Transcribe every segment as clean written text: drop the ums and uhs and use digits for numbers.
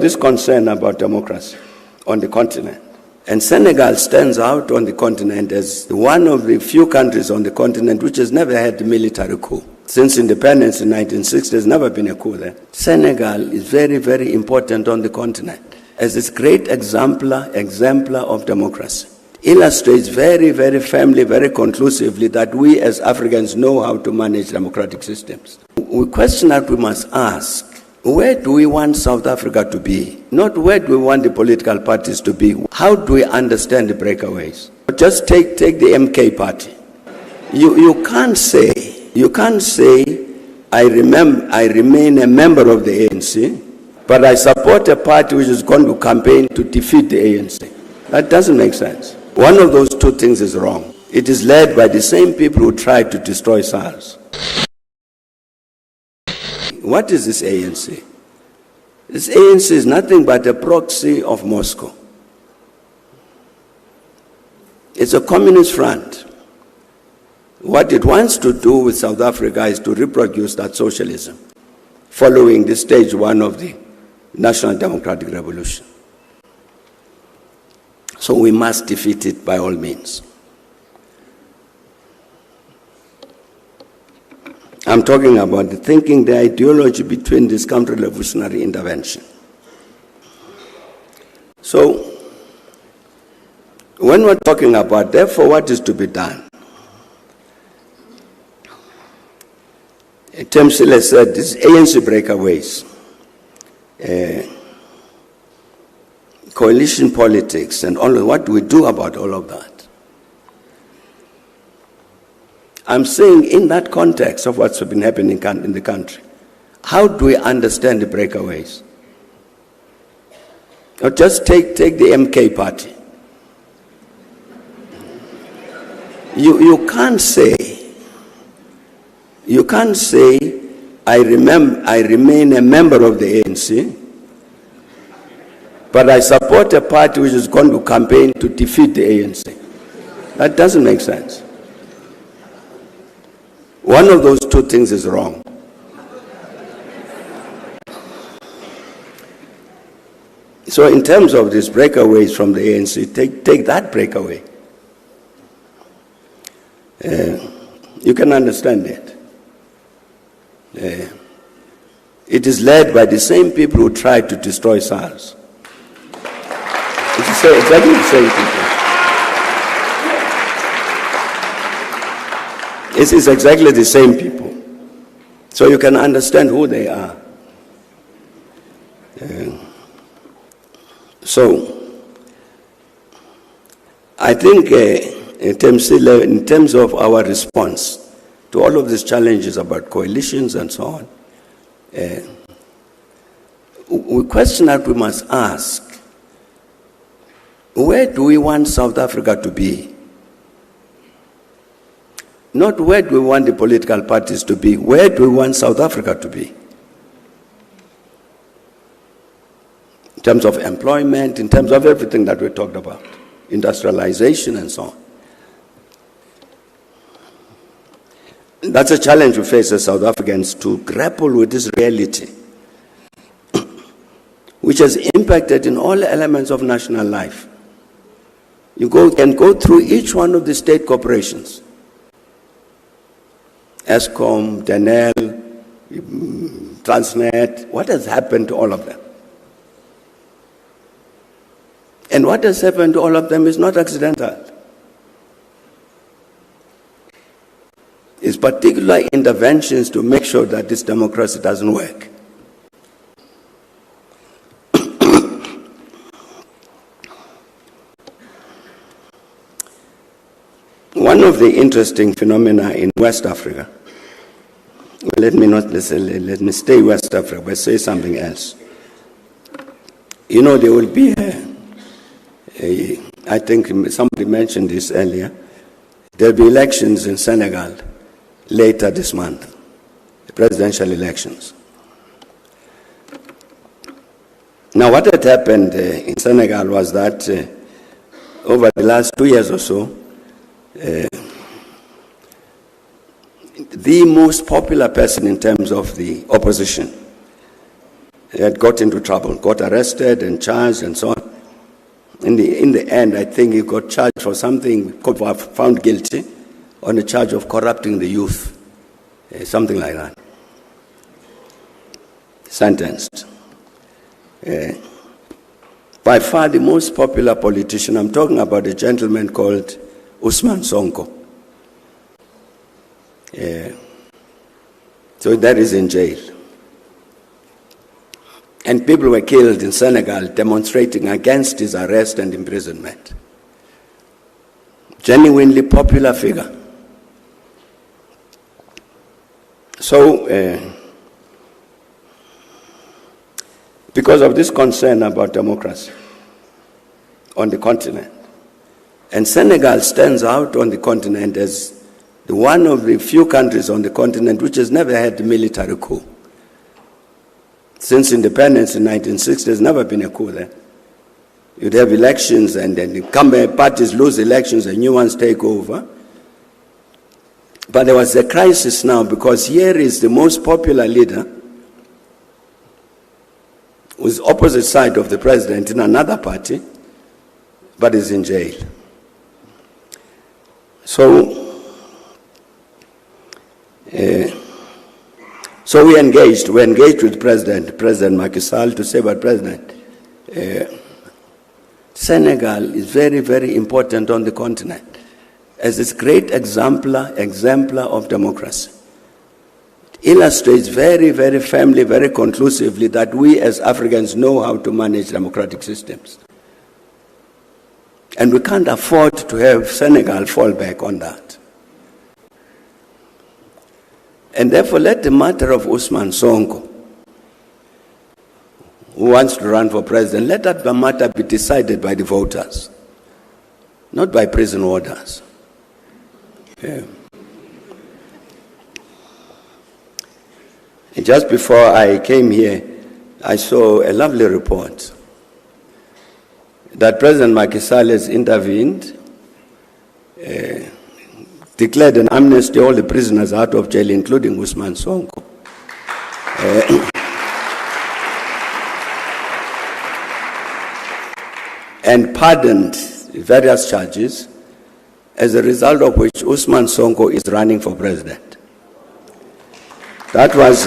This concern about democracy on the continent. And Senegal stands out on the continent as one of the few countries on the continent which has never had a military coup. Since independence in 1960, there's never been a coup there. Senegal is very, very important on the continent as this great exemplar of democracy. Illustrates very, very firmly, very conclusively that we as Africans know how to manage democratic systems. The question that we must ask, where do we want South Africa to be? Not where do we want the political parties to be. How do we understand the breakaways? Just take the MK party. You can't say, I remain a member of the ANC, but I support a party which is going to campaign to defeat the ANC. That doesn't make sense. One of those two things is wrong. It is led by the same people who tried to destroy SARS. What is this ANC? This ANC is nothing but a proxy of Moscow. It's a communist front. What it wants to do with South Africa is to reproduce that socialism, following the stage one of the National Democratic Revolution. So we must defeat it by all means. I'm talking about the thinking, the ideology between this counter-revolutionary intervention. So, when we're talking about, therefore, what is to be done? Chancellor said, this ANC breakaways, coalition politics, and all of what do we do about all of that? I'm saying in that context of what's been happening in the country, how do we understand the breakaways? Or just take the MK party. You can't say, I remain a member of the ANC, but I support a party which is going to campaign to defeat the ANC. That doesn't make sense. One of those two things is wrong. So in terms of these breakaways from the ANC, take that breakaway. You can understand it. It is led by the same people who tried to destroy SARS. It's exactly the same people. It is exactly the same people. So you can understand who they are. So, I think in terms of our response to all of these challenges about coalitions and so on, the question that we must ask, where do we want South Africa to be? Not where do we want the political parties to be, where do we want South Africa to be? In terms of employment, in terms of everything that we talked about, industrialization and so on. That's a challenge we face as South Africans, to grapple with this reality, which has impacted in all elements of national life. You can go through each one of the state corporations. Eskom, Denel, Transnet, what has happened to all of them? And what has happened to all of them is not accidental. It's particular interventions to make sure that this democracy doesn't work. One of the interesting phenomena in West Africa, let me stay West Africa, but say something else. You know, there will be I think somebody mentioned this earlier, there will be elections in Senegal later this month, presidential elections. Now, what had happened in Senegal was that over the last 2 years or so, the most popular person in terms of the opposition He had got into trouble, got arrested and charged and so on. In the end, I think he got charged for something, found guilty on a charge of corrupting the youth, something like that. Sentenced. By far the most popular politician, I'm talking about a gentleman called Usman Sonko. So that is in jail. And people were killed in Senegal demonstrating against his arrest and imprisonment. Genuinely popular figure. So, because of this concern about democracy on the continent, and Senegal stands out on the continent as one of the few countries on the continent which has never had a military coup. Since independence in 1960, there's never been a coup there. You'd have elections and then the incumbent parties lose elections and new ones take over. But there was a crisis now because here is the most popular leader who's opposite side of the president in another party, but is in jail. So we engaged with President Macky Sall to say, but President, Senegal is very, very important on the continent as this great exemplar of democracy. It illustrates very, very firmly, very conclusively that we as Africans know how to manage democratic systems. And we can't afford to have Senegal fall back on that. And therefore, let the matter of Usman Sonko, who wants to run for president, let that matter be decided by the voters, not by prison warders. Yeah. And just before I came here, I saw a lovely report that President Macky Sall has intervened, declared an amnesty all the prisoners out of jail, including Usman Sonko. And pardoned various charges, as a result of which Usman Sonko is running for president. That was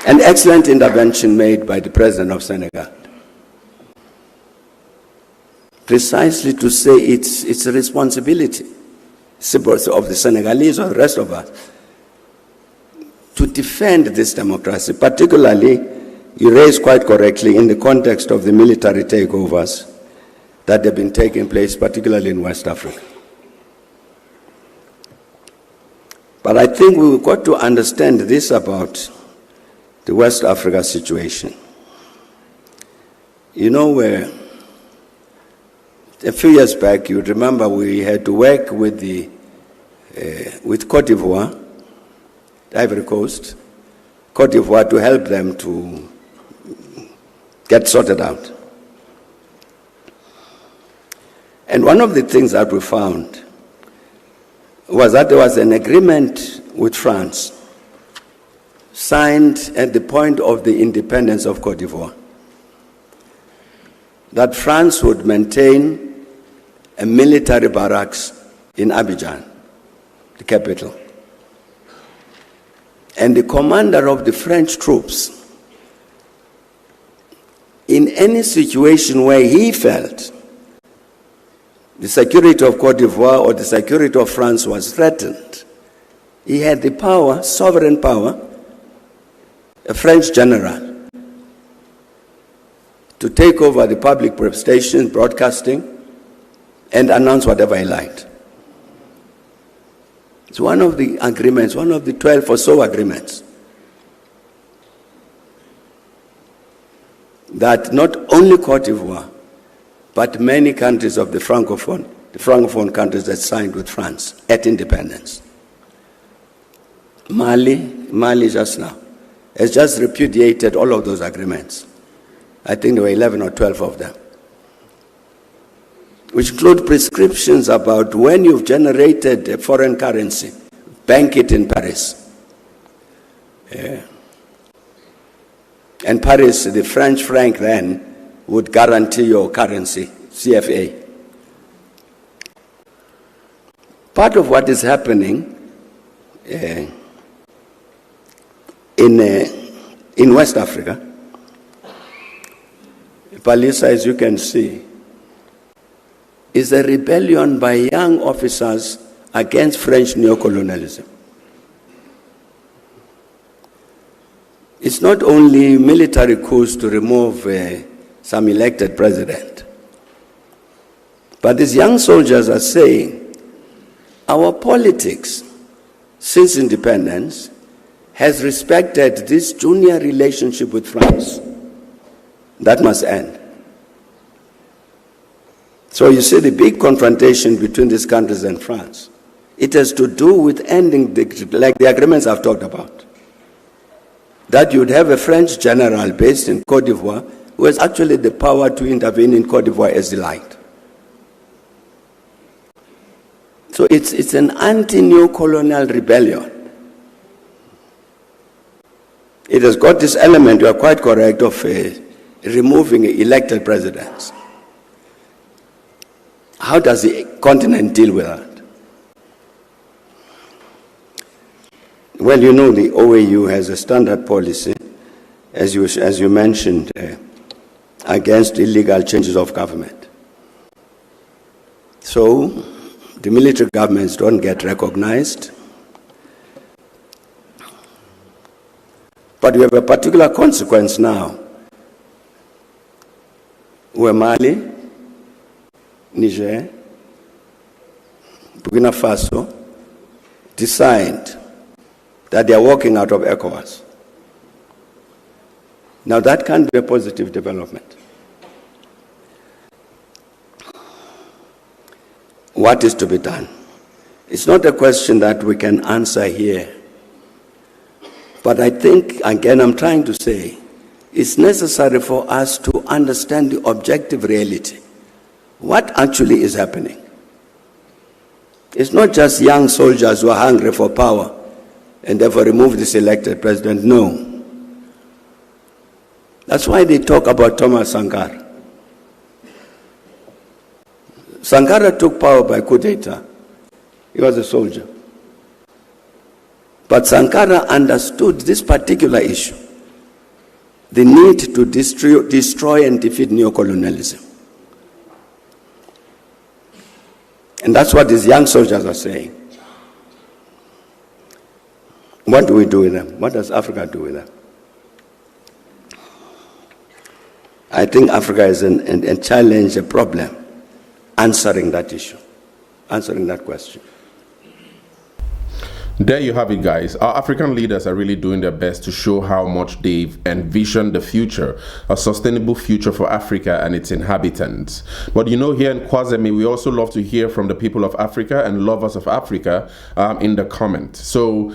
an excellent intervention made by the president of Senegal. Precisely to say it's a responsibility of the Senegalese or the rest of us to defend this democracy, particularly, you raised quite correctly, in the context of the military takeovers that have been taking place, particularly in West Africa. But I think we've got to understand this about the West Africa situation. You know, a few years back, you remember we had to work with Côte d'Ivoire, the Ivory Coast, Côte d'Ivoire, to help them to get sorted out. And one of the things that we found was that there was an agreement with France signed at the point of the independence of Côte d'Ivoire that France would maintain a military barracks in Abidjan, the capital. And the commander of the French troops, in any situation where he felt the security of Côte d'Ivoire or the security of France was threatened, he had the power, sovereign power, a French general, to take over the public stations, broadcasting, and announce whatever he liked. It's one of the agreements, one of the 12 or so agreements, that not only Côte d'Ivoire, but many countries of the Francophone countries that signed with France at independence. Mali just now, has just repudiated all of those agreements. I think there were 11 or 12 of them, which include prescriptions about when you've generated a foreign currency, bank it in Paris. And Paris, the French franc then, would guarantee your currency, CFA. Part of what is happening in West Africa, Palisa, as you can see, is a rebellion by young officers against French neocolonialism. It's not only military coups to remove some elected president, but these young soldiers are saying our politics since independence has respected this junior relationship with France. That must end. So you see the big confrontation between these countries and France. It has to do with ending, like the agreements I've talked about. That you'd have a French general based in Côte d'Ivoire who has actually the power to intervene in Côte d'Ivoire as he liked. So it's an anti-neocolonial rebellion. It has got this element, you are quite correct, of removing elected presidents. How does the continent deal with that? Well, you know the OAU has a standard policy, as you mentioned, against illegal changes of government. So the military governments don't get recognized. But we have a particular consequence now, where Mali, Niger, Burkina Faso decide that they are walking out of ECOWAS. Now that can be a positive development. What is to be done? It's not a question that we can answer here. But I think, again, I'm trying to say, it's necessary for us to understand the objective reality. What actually is happening? It's not just young soldiers who are hungry for power and therefore remove this elected president. No. That's why they talk about Thomas Sankara. Sankara took power by coup d'etat. He was a soldier. But Sankara understood this particular issue, the need to destroy and defeat neocolonialism. And that's what these young soldiers are saying. What do we do with them? What does Africa do with them? I think Africa is a challenge, a problem, answering that issue, answering that question. There you have it, guys. Our African leaders are really doing their best to show how much they've envisioned the future, a sustainable future for Africa and its inhabitants. But you know, here in Kwazemi, we also love to hear from the people of Africa and lovers of Africa in the comments. So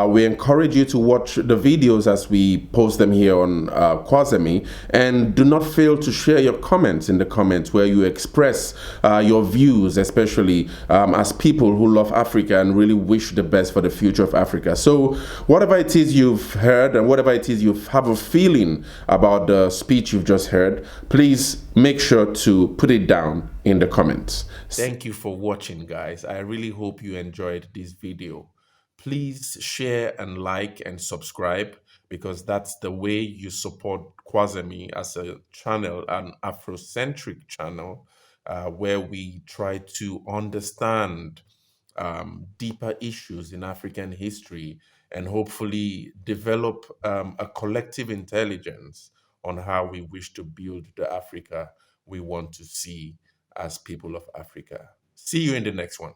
we encourage you to watch the videos as we post them here on Kwazemi, and do not fail to share your comments in the comments where you express your views, especially as people who love Africa and really wish the best for the future of Africa. So whatever it is you've heard and whatever it is you have a feeling about the speech you've just heard, please make sure to put it down in the comments. Thank you for watching, guys. I really hope you enjoyed this video. Please share and like and subscribe, because that's the way you support Kwazemi as a channel, an Afrocentric channel, where we try to understand deeper issues in African history and hopefully develop a collective intelligence on how we wish to build the Africa we want to see as people of Africa. See you in the next one.